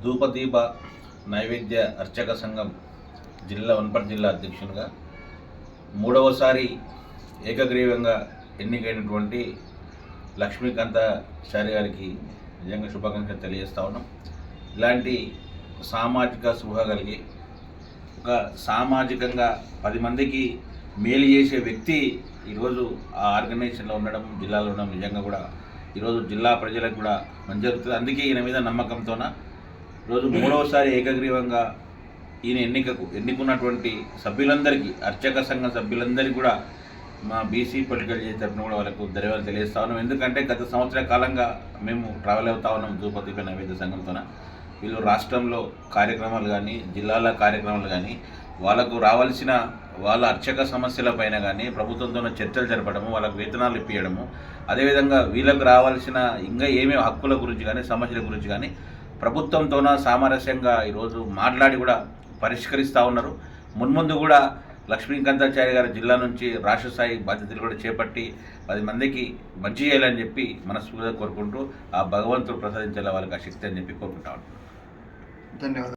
ధూపదీప నైవేద్య అర్చక సంఘం వనపర్తి జిల్లా అధ్యక్షునిగా మూడవసారి ఏకగ్రీవంగా ఎన్నికైనటువంటి లక్ష్మీకాంతాచారి గారికి నిజంగా శుభాకాంక్షలు తెలియజేస్తా ఉన్నాం. ఇలాంటి సామాజిక స్పృహ కలిగి ఒక సామాజికంగా 10 మందికి మేలు చేసే వ్యక్తి ఈరోజు ఆ ఆర్గనైజేషన్లో ఉండడం, జిల్లాలో ఉండడం నిజంగా కూడా ఈరోజు జిల్లా ప్రజలకు కూడా మంచి జరుగుతుంది. అందుకే ఈయన మీద నమ్మకంతోన ఈరోజు మూడవసారి ఏకగ్రీవంగా ఈయన ఎన్నుకున్నటువంటి సభ్యులందరికీ, అర్చక సంఘ సభ్యులందరికీ కూడా మా బీసీ పొలిటికల్ తరఫున కూడా వాళ్ళకు ధన్యవాదాలు తెలియజేస్తా ఉన్నాం. ఎందుకంటే గత సంవత్సర కాలంగా మేము ట్రావెల్ అవుతా ఉన్నాం ధూపదీప నైవేద్య సంఘంతోన. వీళ్ళు రాష్ట్రంలో కార్యక్రమాలు కానీ, జిల్లాల కార్యక్రమాలు కానీ, వాళ్ళకు రావాల్సిన వాళ్ళ అర్చక సమస్యలపైన కానీ ప్రభుత్వంతో చర్చలు జరపడము, వాళ్ళకు వేతనాలు ఇప్పించడము, అదేవిధంగా వీళ్ళకు రావాల్సిన ఇంకా ఏమేమి హక్కుల గురించి కానీ, సమస్యల గురించి కానీ ప్రభుత్వంతోన సామరస్యంగా ఈరోజు మాట్లాడి కూడా పరిష్కరిస్తూ ఉన్నారు. మున్ముందు కూడా లక్ష్మీకాంతాచారి గారి జిల్లా నుంచి రాష్ట్ర స్థాయి బాధ్యతలు కూడా చేపట్టి 10 మందికి మంచి చేయాలని చెప్పి మనస్ఫూర్తిగా కోరుకుంటూ ఆ భగవంతుడు ప్రసాదించేలా వాళ్ళకి ఆ శక్తి అని చెప్పి కోరుకుంటా ఉన్నాను. ధన్యవాదాలు.